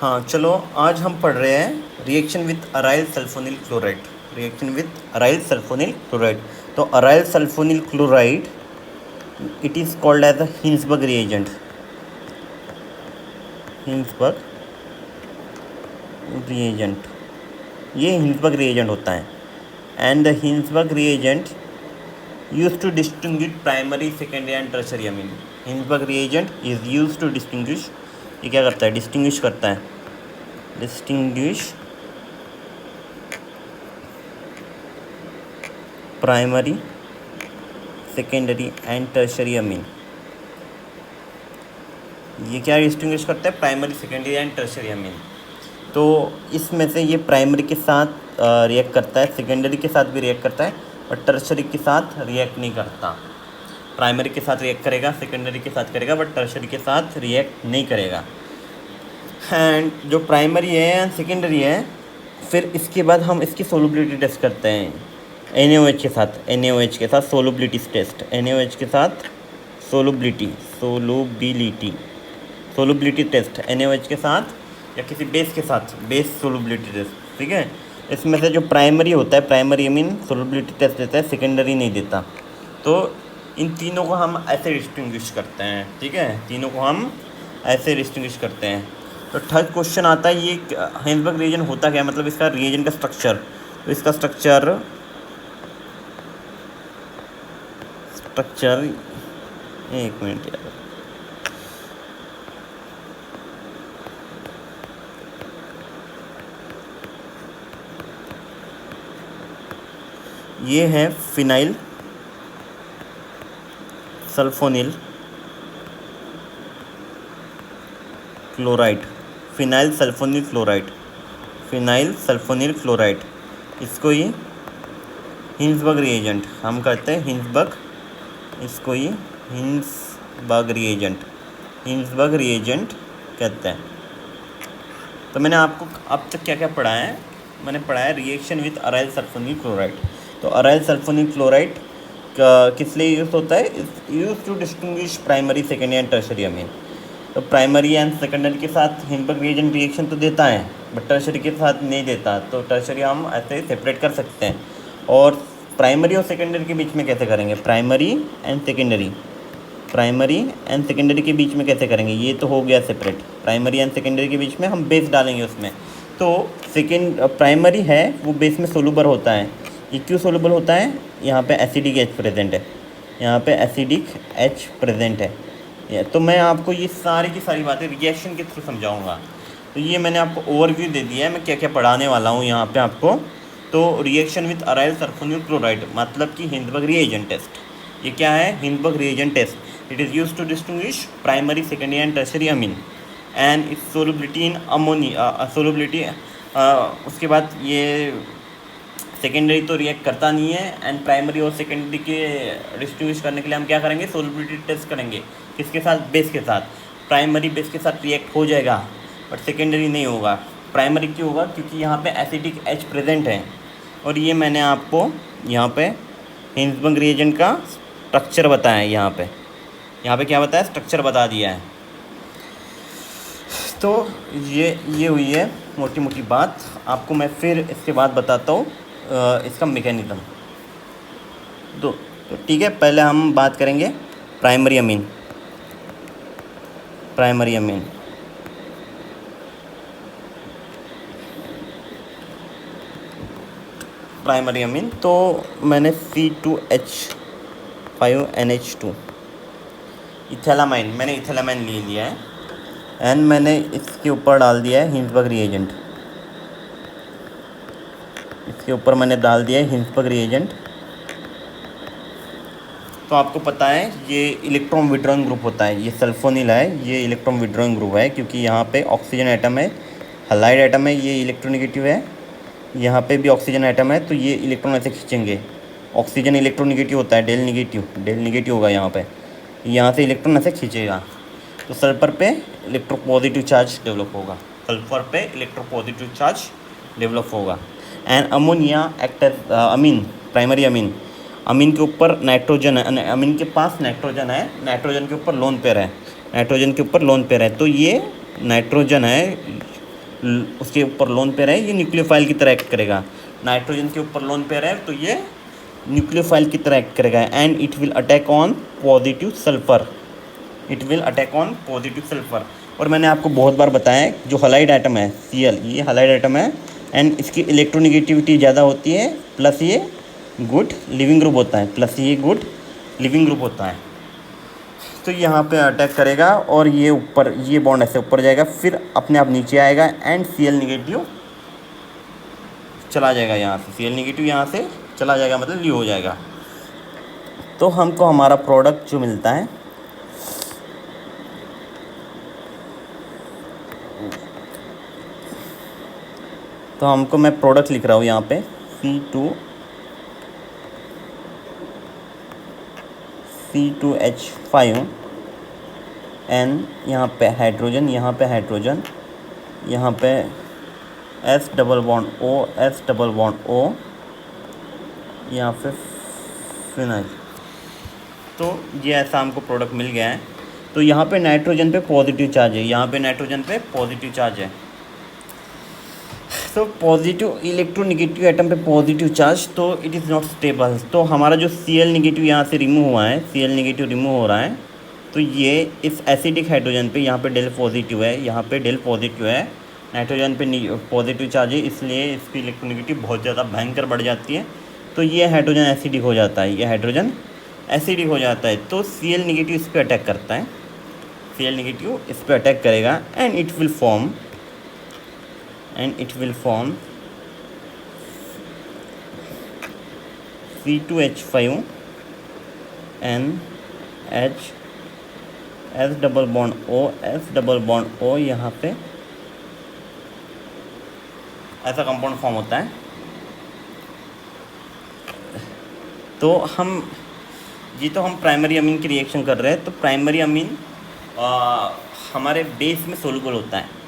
हाँ चलो, आज हम पढ़ रहे हैं reaction with aryl sulfonyl chloride. Reaction with aryl sulfonyl chloride. तो aryl sulfonyl chloride it is called as a Hinsberg reagent. Hinsberg reagent, ये हिंसबर्ग रिएजेंट होता है। And the Hinsberg reagent use to distinguish primary, secondary and tertiary amine. Hinsberg reagent is use to distinguish, ये क्या करता है? Distinguish करता है। Distinguish primary, secondary and tertiary amine. ये क्या डिस्टिंग्विश करता है? Primary, secondary and tertiary amine. तो इसमें से ये प्राइमरी के साथ रिएक्ट करता है, सेकेंडरी के साथ भी रिएक्ट करता है, और टर्शरी के साथ रिएक्ट नहीं करता। प्राइमरी के साथ रिएक्ट करेगा, सेकेंडरी के साथ करेगा, बट टर्शरी के साथ रिएक्ट नहीं करेगा। एंड जो प्राइमरी है एंड सेकेंडरी है, फिर इसके बाद हम इसकी सोलबिलिटी टेस्ट करते हैं NaOH के साथ। NaOH के साथ सोलबिलिटी टेस्ट, NaOH के साथ सोलबिलिटी टेस्ट, NaOH के साथ या किसी बेस के साथ, बेस सोलबिलिटी टेस्ट। ठीक है, इसमें से जो प्राइमरी होता है, प्राइमरी अमीन सोलबिलिटी टेस्ट देता है, सेकेंडरी नहीं देता। तो इन तीनों को हम ऐसे डिस्टिंग्विश करते हैं। ठीक है, तीनों को हम ऐसे डिस्टिंग्विश करते हैं। तो थर्ड क्वेश्चन आता है, ये हिंसबर्ग रिएजेंट होता क्या है, मतलब इसका रिएजेंट का स्ट्रक्चर। तो इसका स्ट्रक्चर एक मिनट यार, ये है phenyl sulphonyl chloride. Phenyl sulphonyl chloride, phenyl sulphonyl chloride, इसको ही हिंसबर्ग रिएजेंट हम कहते हैं। हिंसबर्ग, इसको ही हिंसबर्ग रिएजेंट कहते हैं। तो मैंने आपको अब तक क्या क्या पढ़ा है? मैंने पढ़ा है reaction with aryl sulfonyl chloride. तो अराइल सल्फोनिल क्लोराइड किस लिए यूज़ होता है? Use to distinguish primary, secondary and tertiary amine. तो प्राइमरी एंड सेकेंडरी के साथ हिंसबर्ग रिएजेंट रिएक्शन तो देता है, बट टर्शरी के साथ नहीं देता। तो टर्शरी हम ऐसे सेपरेट कर सकते हैं। और प्राइमरी और सेकेंडरी के बीच में कैसे करेंगे? प्राइमरी एंड सेकेंडरी के बीच में कैसे करेंगे? ये तो हो गया सेपरेट। प्राइमरी एंड सेकेंडरी के बीच में हम बेस डालेंगे उसमें। तो प्राइमरी है वो बेस में सोलूबल होता है। ये क्यों सोलूबल होता है? यहाँ पे एसिडिक H प्रेजेंट है, यहाँ पे एसिडिक H प्रेजेंट है। तो मैं आपको ये सारी की सारी बातें रिएक्शन के थ्रू समझाऊंगा। तो ये मैंने आपको ओवरव्यू दे दिया है, मैं क्या क्या पढ़ाने वाला हूँ यहाँ पे आपको। तो reaction with aryl sulfonyl chloride मतलब कि हिंसबर्ग रिएजेंट टेस्ट। ये क्या है? Hinsberg reagent test. It is use to distinguish primary, secondary and tertiary amine and its solubility in ammonia उसके बाद ये सेकेंडरी तो रिएक्ट करता नहीं है, एंड प्राइमरी और सेकेंडरी के डिस्टिंग्विश करने के लिए हम क्या करेंगे? सोलबिलिटी टेस्ट करेंगे। किसके साथ? बेस के साथ। प्राइमरी बेस के साथ रिएक्ट हो जाएगा, बट सेकेंडरी नहीं होगा। प्राइमरी क्यों होगा? क्योंकि यहाँ पे एसिडिक H प्रेजेंट है। और ये मैंने आपको यहाँ पे हिंसबर्ग रिएजेंट का स्ट्रक्चर बताया है। यहाँ पे क्या बताया? स्ट्रक्चर बता दिया है। तो ये हुई है मोटी मोटी बात। आपको मैं फिर इसके बाद बताता हूँ इसका मैकेनिज्म। तो ठीक है, पहले हम बात करेंगे प्राइमरी अमीन। तो मैंने C2H5NH2 इथेलामाइन, मैंने इथेलामाइन ले लिया है, एंड मैंने इसके ऊपर डाल दिया है हिंसबर्ग रिएजेंट। इसके ऊपर मैंने डाल दिया है हिंसबर्ग रिएजेंट। तो आपको पता है ये इलेक्ट्रॉन विड्रॉइंग ग्रुप होता है। ये सल्फोनिल है, ये इलेक्ट्रॉन विड्रॉइंग ग्रुप है, क्योंकि यहाँ पे ऑक्सीजन एटम है, हलाइड एटम है, ये इलेक्ट्रोनेगेटिव है। यहाँ पे भी ऑक्सीजन एटम है, तो ये इलेक्ट्रॉन ऐसे खींचेंगे। ऑक्सीजन इलेक्ट्रोनेगेटिव होता है, डेल नेगेटिव होगा यहाँ पे। यहाँ से इलेक्ट्रॉन ऐसे खींचेगा, तो सल्फर पे इलेक्ट्रोपॉजिटिव चार्ज डेवलप होगा। And ammonia act as primary amine के ऊपर नाइट्रोजन है, अमीन के पास नाइट्रोजन है, नाइट्रोजन के ऊपर लोन पेयर है, तो ये नाइट्रोजन है, उसके ऊपर लोन पेयर है, ये न्यूक्लियोफाइल की तरह एक्ट करेगा। नाइट्रोजन के ऊपर लोन पेयर है तो ये न्यूक्लियोफाइल की तरह एक्ट करेगा। And it will attack on positive sulphur, it will attack on positive sulphur. और मैंने आपको बहुत बार बताया है जो हलाइड एटम है Cl, ये हलाइड एटम है एंड इसकी इलेक्ट्रोनिगेटिविटी ज़्यादा होती है, प्लस ये गुड लिविंग ग्रुप होता है, प्लस ये गुड लिविंग ग्रुप होता है। तो यहाँ पे अटैक करेगा और ये ऊपर, ये बॉन्ड ऐसे ऊपर जाएगा, फिर अपने आप नीचे आएगा एंड Cl नेगेटिव चला जाएगा यहाँ से, Cl नेगेटिव यहाँ से चला जाएगा, मतलब ये हो जाएगा। तो हमको हमारा प्रोडक्ट जो मिलता है तो हमको, मैं प्रोडक्ट लिख रहा हूँ यहाँ पे C2H5 N, यहाँ पे हाइड्रोजन, यहाँ पे हाइड्रोजन, यहाँ पे S double bond O, S double bond O, यहाँ पे फिनाइल। तो ये ऐसा हमको प्रोडक्ट मिल गया है। तो यहाँ पे नाइट्रोजन पे पॉजिटिव चार्ज है, यहाँ पे नाइट्रोजन पे पॉजिटिव चार्ज है। तो पॉजिटिव इलेक्ट्रोनेगेटिव एटम पे पॉजिटिव चार्ज, तो इट इज़ नॉट स्टेबल। तो हमारा जो Cl नेगेटिव यहाँ से रिमूव हुआ है, Cl नेगेटिव रिमूव हो रहा है, तो ये इस एसिडिक हाइड्रोजन पे यहाँ पे डेल पॉजिटिव है, यहाँ पे डेल पॉजिटिव है, नाइट्रोजन पे पॉजिटिव चार्ज है, इसलिए इसकी इलेक्ट्रोनेगेटिव बहुत ज़्यादा भयंकर बढ़ जाती है। तो ये हाइड्रोजन एसिडिक हो जाता है, ये हाइड्रोजन एसिडिक हो जाता है। तो Cl नेगेटिव इस पर अटैक करता है, Cl नेगेटिव इस पर अटैक करेगा and it will form C2H5 NH S double bond O, S double bond O, यहाँ पे ऐसा कंपाउंड फॉर्म होता है। तो हम प्राइमरी अमीन की रिएक्शन कर रहे हैं। तो प्राइमरी अमीन हमारे बेस में सोलूबल होता है,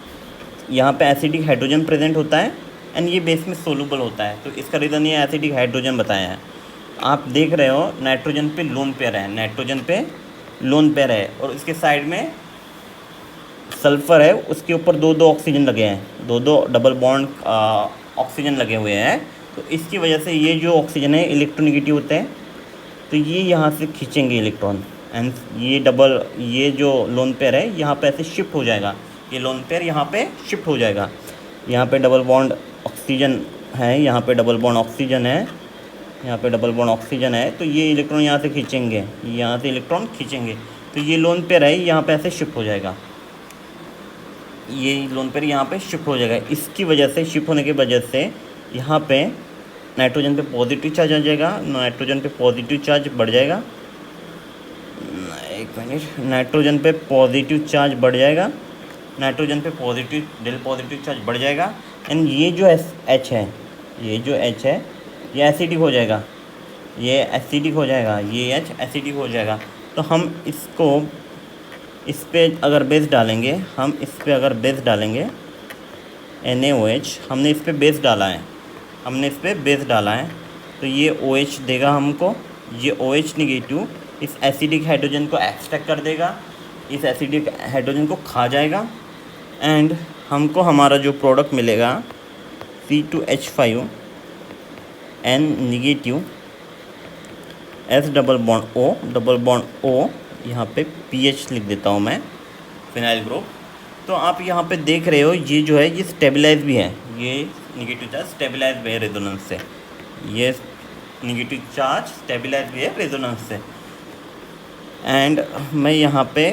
यहाँ पे एसिडिक हाइड्रोजन प्रेजेंट होता है एंड ये बेस में सोलूबल होता है। तो इसका रीज़न ये एसिडिक हाइड्रोजन बताया है। आप देख रहे हो नाइट्रोजन पे लोन पेयर है, नाइट्रोजन पे लोन पेयर है और इसके साइड में सल्फ़र है, उसके ऊपर दो ऑक्सीजन लगे हैं, दो डबल बॉन्ड ऑक्सीजन लगे हुए हैं। तो इसकी वजह से ये जो ऑक्सीजन है इलेक्ट्रोनेगेटिव होते हैं, तो ये यहाँ से खींचेंगे इलेक्ट्रॉन एंड ये जो लोन पेयर है यहाँ पे ऐसे शिफ्ट हो जाएगा, ये लोन पेयर यहाँ पे शिफ्ट हो जाएगा। यहाँ पे डबल बॉन्ड ऑक्सीजन है, यहाँ पे डबल बॉन्ड ऑक्सीजन है, यहाँ पे डबल बॉन्ड ऑक्सीजन है, तो ये इलेक्ट्रॉन यहाँ से खींचेंगे, यहाँ से इलेक्ट्रॉन खींचेंगे, तो ये लोन पेयर है यहाँ पे ऐसे शिफ्ट हो जाएगा, ये लोन पेयर यहाँ पे शिफ्ट हो जाएगा। इसकी वजह से, शिफ्ट होने की वजह से यहाँ पे नाइट्रोजन पे पॉजिटिव चार्ज आ जाएगा, नाइट्रोजन पे पॉजिटिव चार्ज बढ़ जाएगा, एक मिनट, नाइट्रोजन पे पॉजिटिव चार्ज बढ़ जाएगा, नाइट्रोजन पे पॉजिटिव डेल पॉजिटिव चार्ज बढ़ जाएगा एंड ये जो H है, ये जो H है ये एसिडिक हो जाएगा, ये एसिडिक हो जाएगा, ये H एसिडिक हो जाएगा। तो हम इसको, इस पर अगर बेस डालेंगे, हम इस पर अगर बेस डालेंगे NaOH, हमने इस पर बेस डाला है, हमने इस पर बेस डाला है, तो ये OH देगा हमको, ये OH नेगेटिव इस एसिडिक हाइड्रोजन को एक्सट्रैक्ट कर देगा, इस एसिडिक हाइड्रोजन को खा जाएगा एंड हमको हमारा जो प्रोडक्ट मिलेगा C2H5 N negative S double bond O, यहाँ पे pH लिख देता हूँ मैं, फिनाइल ग्रुप। तो आप यहाँ पे देख रहे हो ये जो है ये स्टेबलाइज भी है, ये नेगेटिव चार्ज स्टेबलाइज भी है रेजोनेंस से, ये नेगेटिव चार्ज स्टेबलाइज भी है रेजोनेंस से। एंड मैं यहाँ पे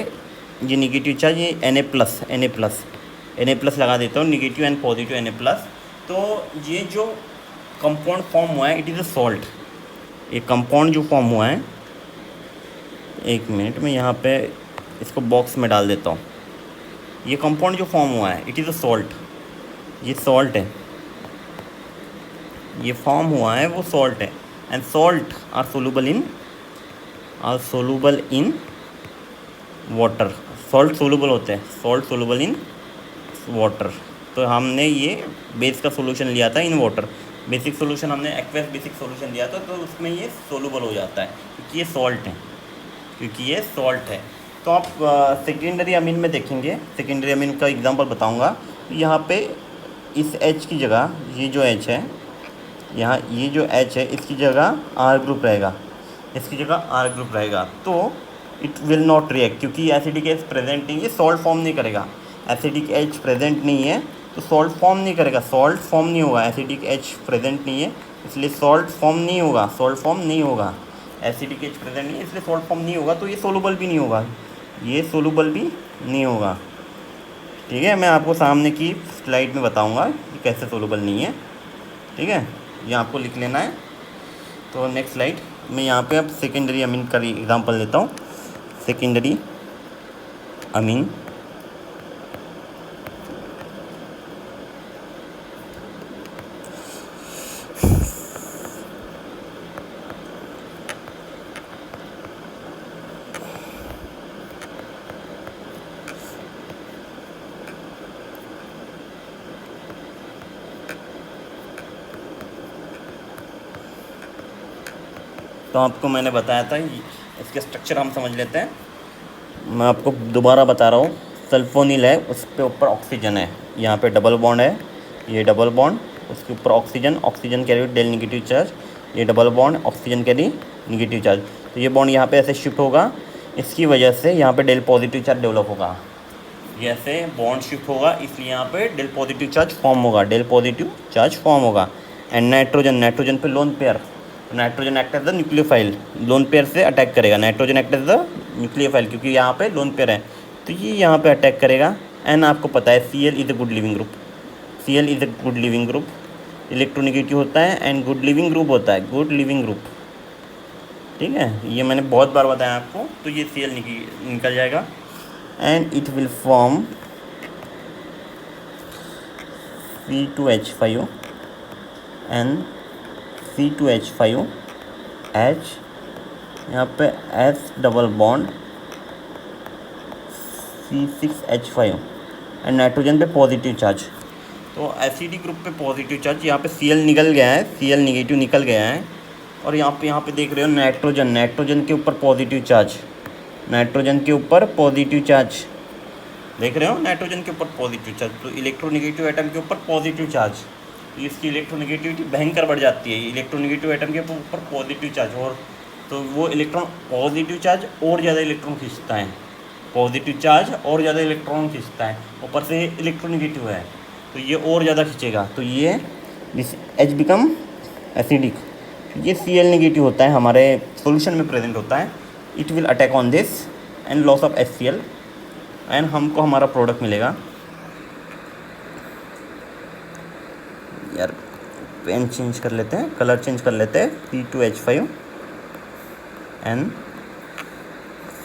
ये नेगेटिव चार्ज, ये Na प्लस लगा देता हूँ, नेगेटिव एंड पॉजिटिव Na+। तो ये जो कंपाउंड फॉर्म हुआ है इट इज़ अ सॉल्ट, ये कंपाउंड जो फॉर्म हुआ है, एक मिनट में यहाँ पे इसको बॉक्स में डाल देता हूँ। ये कंपाउंड जो फॉर्म हुआ है इट इज़ अ सॉल्ट, ये सॉल्ट है, ये फॉर्म हुआ है वो सॉल्ट है and salt are soluble in water, salt soluble होते हैं, सॉल्ट सोलूबल इन वाटर। तो हमने ये बेस का सोल्यूशन लिया था इन वाटर, बेसिक सोल्यूशन हमने एक्वेस बेसिक सोल्यूशन लिया था, तो उसमें ये सोलूबल हो जाता है क्योंकि ये सॉल्ट है, क्योंकि ये सॉल्ट है। तो आप सेकेंडरी अमीन में देखेंगे, सेकेंडरी अमीन का एग्जांपल बताऊंगा। यहाँ पे इस H की जगह ये जो H है, यहाँ ये जो H है इसकी जगह R ग्रुप रहेगा, इसकी जगह R ग्रुप रहेगा। तो इट विल नॉट रिएक्ट, क्योंकि एसिडिक H प्रेजेंट नहीं है, सॉल्ट फॉर्म नहीं करेगा। एसिडिक H प्रेजेंट नहीं है तो सॉल्ट फॉर्म नहीं करेगा, सॉल्ट फॉर्म नहीं होगा। एसिडिक H प्रेजेंट नहीं है इसलिए सॉल्ट फॉर्म नहीं होगा, सॉल्ट फॉर्म नहीं होगा। एसिडिक H प्रेजेंट नहीं है इसलिए सॉल्ट फॉर्म नहीं होगा, तो ये सोलूबल भी नहीं होगा, ये सोलूबल भी नहीं होगा। ठीक है, मैं आपको सामने की स्लाइड में बताऊंगा कि कैसे सोलूबल नहीं है। ठीक है, ये आपको लिख लेना है। तो नेक्स्ट स्लाइड मैं यहाँ पे अब सेकेंडरी अमीन का एग्जांपल लेता हूँ। सेकेंडरी अमीन, तो आपको मैंने बताया था, इसके स्ट्रक्चर हम समझ लेते हैं। मैं आपको दोबारा बता रहा हूँ, सल्फोनिल है, उस पे ऊपर ऑक्सीजन है, यहाँ पे डबल बॉन्ड है, ये डबल बॉन्ड, उसके ऊपर oxygen, oxygen carry del negative charge, ये double bond, oxygen carry negative charge. तो ये बॉन्ड यहाँ पे ऐसे शिफ्ट होगा, इसकी वजह से यहाँ पे डेल पॉजिटिव चार्ज डेवलप होगा। ये ऐसे बॉन्ड शिफ्ट होगा इसलिए यहाँ पे डेल पॉजिटिव चार्ज फॉर्म होगा, डेल पॉजिटिव चार्ज फॉर्म होगा। एंड नाइट्रोजन, नाइट्रोजन पे lone pair, nitrogen act as the nucleophile, lone pair से अटैक करेगा। Nitrogen act as the nucleophile क्योंकि यहाँ पे लोन पेयर है, तो ये यहाँ पे अटैक करेगा। एंड आपको पता है Cl is a good leaving group, Cl is a good leaving group, electronegative होता है एंड गुड लिविंग ग्रुप होता है, गुड लिविंग ग्रुप। ठीक है, ये मैंने बहुत बार बताया आपको। तो ये Cl निकल जाएगा and it will form C2H5 and C2H5H, यहाँ पे S double bond C6H5 and nitrogen पे पॉजिटिव चार्ज। तो एसिडिक ग्रुप पे पॉजिटिव चार्ज, यहाँ पे Cl निकल गया है, Cl निगेटिव निकल गया है। और यहाँ पे देख रहे हो नाइट्रोजन, नाइट्रोजन के ऊपर पॉजिटिव चार्ज, नाइट्रोजन के ऊपर पॉजिटिव चार्ज देख रहे हो, नाइट्रोजन के ऊपर पॉजिटिव चार्ज। तो इलेक्ट्रोनेगेटिव एटम के ऊपर पॉजिटिव चार्ज, इसकी इलेक्ट्रोनेगेटिविटी भयंकर बढ़ जाती है। इलेक्ट्रोनेगेटिव एटम के ऊपर पॉजिटिव चार्ज, और तो वो इलेक्ट्रॉन पॉजिटिव चार्ज और ज़्यादा इलेक्ट्रॉन खींचता है, पॉजिटिव चार्ज और ज़्यादा इलेक्ट्रॉन खींचता है, ऊपर से इलेक्ट्रोनेगेटिव है तो ये और ज़्यादा खींचेगा। तो ये दिस H बिकम एसिडिक। ये Cl नेगेटिव होता है, हमारे सॉल्यूशन में प्रेजेंट होता है। It will attack on this and loss of HCl and हमको हमारा प्रोडक्ट मिलेगा। यार पेन चेंज कर लेते हैं, कलर चेंज कर लेते हैं। C2H5 and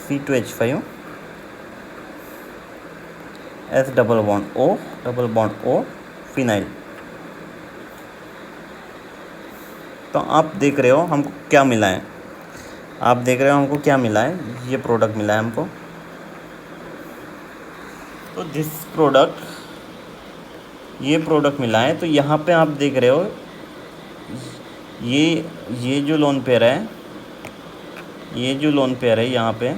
C2H5 S double bond O phenyl. तो आप देख रहे हो हमको क्या मिला है, आप देख रहे हो हमको क्या मिला है, ये प्रोडक्ट मिला है हमको। तो दिस प्रोडक्ट, ये प्रोडक्ट मिला है। तो यहाँ पे आप देख रहे हो ये जो लोन पेयर है, ये जो लोन पेयर है यहाँ पे,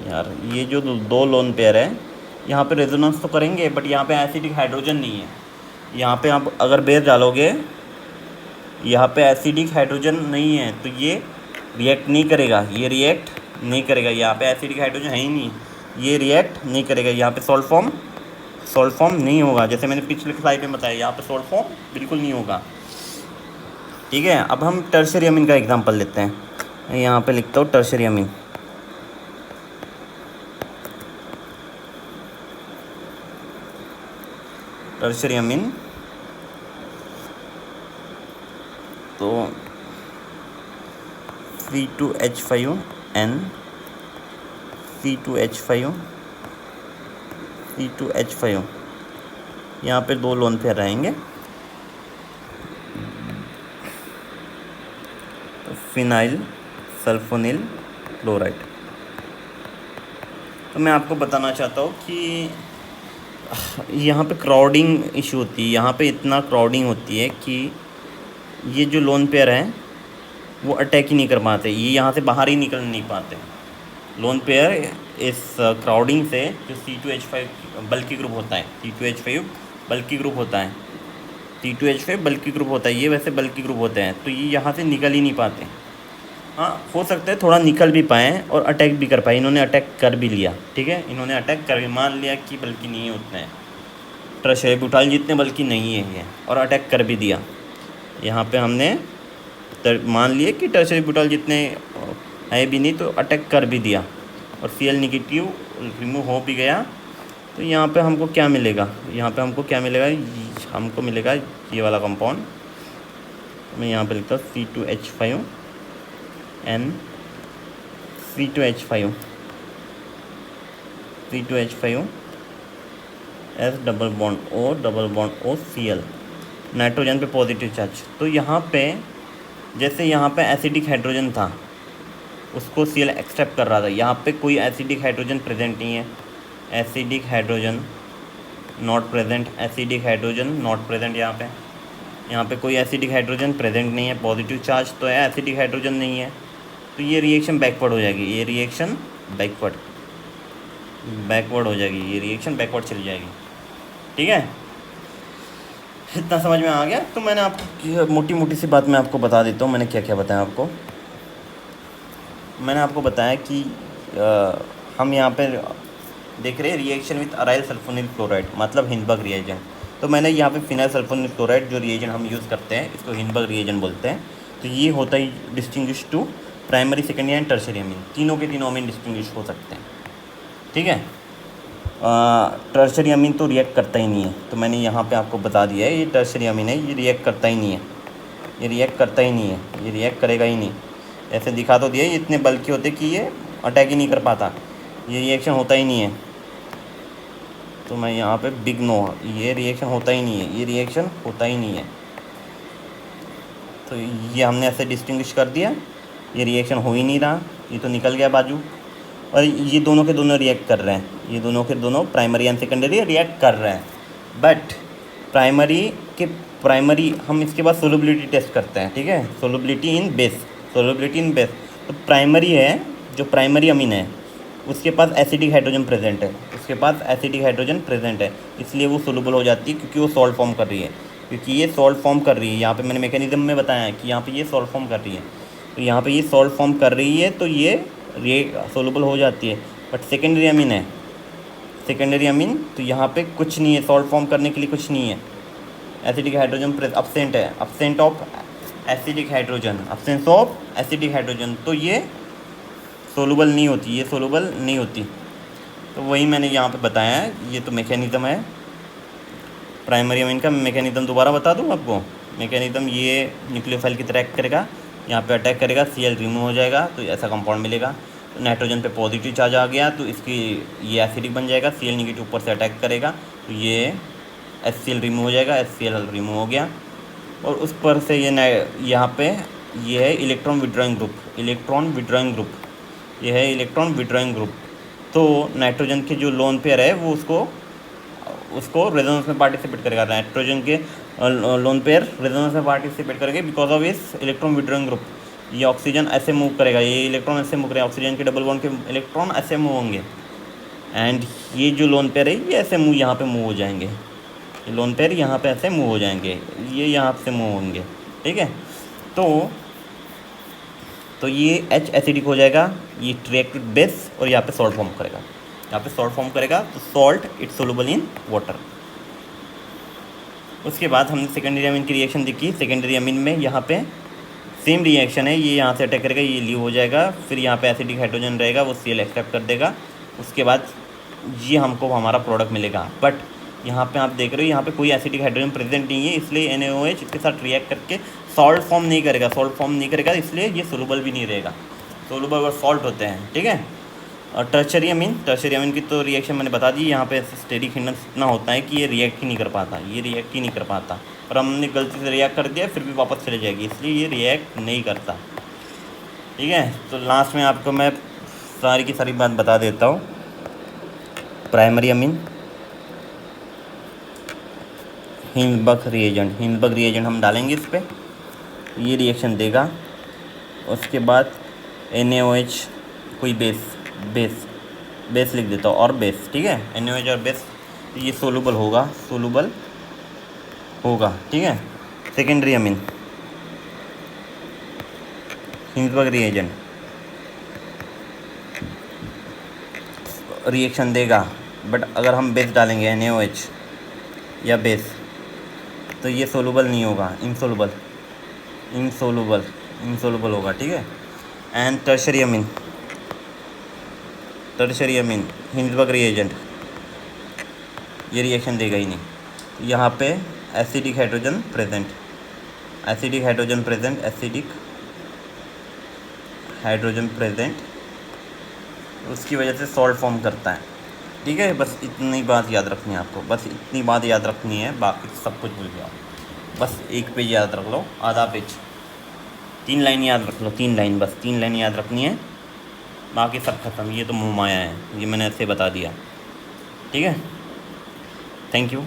यार ये जो दो लोन पेयर है यहाँ पे रेजोनेंस तो करेंगे, बट यहाँ पे एसिडिक हाइड्रोजन नहीं है। यहाँ पे आप अगर बेस डालोगे, यहाँ पे एसिडिक हाइड्रोजन नहीं है तो ये रिएक्ट नहीं करेगा, ये रिएक्ट नहीं करेगा। यहाँ पे एसिडिक हाइड्रोजन है ही नहीं, ये रिएक्ट नहीं करेगा। यहाँ पे सॉल्ट फॉर्म नहीं होगा, जैसे मैंने पिछले स्लाइड में बताया, यहाँ पे सॉल्ट फॉर्म बिल्कुल नहीं होगा। ठीक है, अब हम टर्शियरी अमीन का एग्जांपल लेते हैं। मैं यहाँ पे लिखता हूँ टर्शियरी अमीन। टर्शियरी अमीन तो C2H5 N C2H5 यहाँ पे दो लोन पेयर रहेंगे। तो फिनाइल सल्फोनिल क्लोराइड। तो मैं आपको बताना चाहता हूँ कि यहाँ पे क्राउडिंग इशू होती है, यहाँ पे इतना क्राउडिंग होती है कि ये जो लोन पेयर हैं वो अटैक ही नहीं कर पाते, ये यहाँ से बाहर ही निकल नहीं पाते। लोन पेयर इस क्राउडिंग से, जो C2H5 बल्कि ग्रुप होता है, C2H5 बल्कि ग्रुप होता है, C2H5 बल्कि ग्रुप होता है, ये वैसे बल्कि ग्रुप होते हैं, तो ये यहाँ से निकल ही नहीं पाते। हाँ, हो सकता है थोड़ा निकल भी पाएँ और अटैक भी कर पाए। इन्होंने अटैक कर भी लिया, ठीक है, इन्होंने अटैक कर भी मान लिया कि बल्कि नहीं है उतने, टर्शियरी ब्यूटाइल जितने बल्कि नहीं है ये, और अटैक कर भी दिया। यहाँ पे हमने मान लिए कि टर्शियरी ब्यूटाइल जितने है भी नहीं, तो अटैक कर भी दिया और Cl नेगेटिव रिमूव हो भी गया। तो यहाँ पे हमको क्या मिलेगा, यहाँ पे हमको क्या मिलेगा, हमको मिलेगा ये वाला कंपाउंड। मैं यहाँ पे लिखता हूँ C2H5 N C2H5 S double bond O Cl, nitrogen पे पॉजिटिव चार्ज। तो यहाँ पे जैसे यहाँ पे एसिडिक हाइड्रोजन था, उसको Cl एक्सेप्ट कर रहा था, यहाँ पे कोई एसिडिक हाइड्रोजन प्रेजेंट नहीं है, acidic hydrogen not present, acidic hydrogen not present. यहाँ पे कोई एसिडिक हाइड्रोजन प्रेजेंट नहीं है, पॉजिटिव चार्ज तो है, एसिडिक हाइड्रोजन नहीं है, तो ये रिएक्शन बैकवर्ड हो जाएगी, ये रिएक्शन बैकवर्ड हो जाएगी, ये रिएक्शन बैकवर्ड चली जाएगी। ठीक है, इतना समझ में आ गया। तो मैंने आपको मोटी मोटी सी बात मैं आपको बता देता हूँ, मैंने क्या क्या बताया आपको। मैंने आपको बताया कि हम यहाँ पे देख रहे हैं reaction with aryl sulfonyl chloride, मतलब हिंदबर्ग रिएजेंट। तो मैंने यहाँ पे फिनाइल सल्फोनिल क्लोराइड जो रिएजेंट हम यूज़ करते हैं, इसको हिंदबर्ग रिएजेंट बोलते हैं। तो ये होता ही distinguish to primary, secondary and tertiary amine, तीनों के तीनों अमीन डिस्टिंग्विश हो सकते हैं। ठीक है, टर्शियरी अमीन तो रिएक्ट करता ही नहीं है, तो मैंने यहाँ पे आपको बता दिया है, ये टर्शियरी अमीन है, ये रिएक्ट करता ही नहीं है, ये रिएक्ट करता ही नहीं है, ये रिएक्ट करेगा ही नहीं। ऐसे दिखा तो दिया, ये इतने बल्कि होते कि ये अटैक ही नहीं कर पाता, ये रिएक्शन होता ही नहीं है। तो मैं यहाँ पे बिग नो, ये रिएक्शन होता ही नहीं है, ये रिएक्शन होता ही नहीं है। तो ये हमने ऐसे डिस्टिंग्विश कर दिया, ये रिएक्शन हो ही नहीं रहा, ये तो निकल गया बाजू। और ये दोनों के दोनों रिएक्ट कर रहे हैं, ये दोनों के दोनों प्राइमरी एंड सेकेंडरी रिएक्ट कर रहे हैं। बट प्राइमरी हम इसके बाद सोलबिलिटी टेस्ट करते हैं। ठीक है, सोलबिलिटी इन बेस। तो प्राइमरी है, जो प्राइमरी अमीन है उसके पास एसिडिक हाइड्रोजन प्रेजेंट है, इसलिए वो सोलूबल हो जाती है, क्योंकि वो सॉल्ट फॉर्म कर रही है, यहाँ पे मैंने मैकेनिज्म में बताया है कि यहाँ पे ये सॉल्ट फॉर्म कर रही है, तो यहाँ पे ये सॉल्ट फॉर्म कर रही है, तो ये सोलूबल हो जाती है। बट सेकेंडरी अमीन तो यहाँ पे कुछ नहीं है, सॉल्ट फॉर्म करने के लिए कुछ नहीं है, एसिडिक हाइड्रोजन अब्सेंट है, एब्सेंस ऑफ एसिडिक हाइड्रोजन, तो ये सोलूबल नहीं होती, तो वही मैंने यहाँ पे बताया है। ये तो मैकेनिज़्म है प्राइमरी अमीन का। मैकेनिज़्म दोबारा बता दूँ आपको। मैकेनिज़्म ये न्यूक्लियोफाइल की तरह एक्ट करेगा, यहाँ पे अटैक करेगा, Cl रिमूव हो जाएगा, तो ऐसा कंपाउंड मिलेगा। तो नाइट्रोजन पे पॉजिटिव चार्ज आ गया, तो इसकी ये एसिडिक बन जाएगा, Cl नेगेटिव ऊपर से अटैक करेगा, तो ये HCl रिमूव हो जाएगा, HCl रिमूव हो गया। और उस पर से ये यहाँ पे ये है इलेक्ट्रॉन विड्रॉइंग ग्रुप, तो नाइट्रोजन के जो लोन पेयर है वो उसको रेजोनेंस में पार्टिसिपेट करेगा, नाइट्रोजन के लोन पेयर रेजोनेंस में पार्टिसिपेट करेंगे बिकॉज ऑफ इस इलेक्ट्रॉन विड्रॉइंग ग्रुप। ये ऑक्सीजन ऐसे मूव करेगा, ये इलेक्ट्रॉन ऐसे मूव करेगा, ऑक्सीजन के डबल बॉन्ड के इलेक्ट्रॉन ऐसे मूव होंगे, एंड ये जो लोन पेयर है ये ऐसे मूव यहाँ पे मूव हो जाएंगे, ये लोन पेयर यहाँ पे ऐसे मूव हो जाएंगे, ये यहाँ से मूव होंगे। ठीक है, तो ये H एसिडिक हो जाएगा, ये रिएक्ट विद बेस, और यहाँ पे सॉल्ट फॉर्म करेगा, तो salt it's soluble in water. उसके बाद हमने सेकेंडरी अमीन की रिएक्शन देखी। सेकेंडरी अमीन में यहाँ पे सेम रिएक्शन है, ये यहाँ से अटैक करेगा, ये लीव हो जाएगा, फिर यहाँ पे एसिडिक हाइड्रोजन रहेगा, वो Cl एक्सेप्ट कर देगा, उसके बाद ये हमको हमारा प्रोडक्ट मिलेगा। बट यहाँ पे आप देख रहे हो यहाँ पे कोई एसिडिक हाइड्रोजन प्रेजेंट नहीं है, इसलिए NaOH इसके साथ रिएक्ट करके सॉल्ट फॉर्म नहीं करेगा, इसलिए ये सोलूबल भी नहीं रहेगा। सोलूबल और सॉल्ट होते हैं। ठीक है, और टर्शियरी अमीन की तो रिएक्शन मैंने बता दी। यहाँ पे स्टेरिक हिंडनेस इतना होता है कि ये रिएक्ट ही नहीं कर पाता, और हमने गलती से रिएक्ट कर दिया फिर भी वापस चले जाएगी, इसलिए ये रिएक्ट नहीं करता। ठीक है, तो लास्ट में आपको मैं सारी की सारी बात बता देता हूँ। प्राइमरी अमीन हिंदबर्ग रिएजेंट हम डालेंगे इस पर, ये रिएक्शन देगा। उसके बाद NaOH कोई बेस लिख देता हूँ, और बेस। ठीक है, NaOH और बेस, ये सोलूबल होगा, होगा, ठीक है। Secondary amine, Hinsberg reagent reaction देगा, बट अगर हम बेस डालेंगे NaOH या बेस तो ये सोलूबल नहीं होगा, इनसोलूबल इनसोलूबल होगा, ठीक है। And tertiary amine Hinsberg reagent ये रिएक्शन देगा ही नहीं। यहाँ पे एसिडिक हाइड्रोजन प्रेजेंट, उसकी वजह से सॉल्ट फॉर्म करता है, ठीक है। बस इतनी बात याद रखनी है आपको, बस इतनी बात याद रखनी है, बाकी सब कुछ भूल जाओ। बस एक पेज याद रख लो, आधा पेज, 3 लाइन याद रख लो, 3 लाइन, बस 3 लाइन याद रखनी है, बाकी सब खत्म। ये तो मुँह माया है, ये मैंने ऐसे बता दिया, ठीक है। Thank you.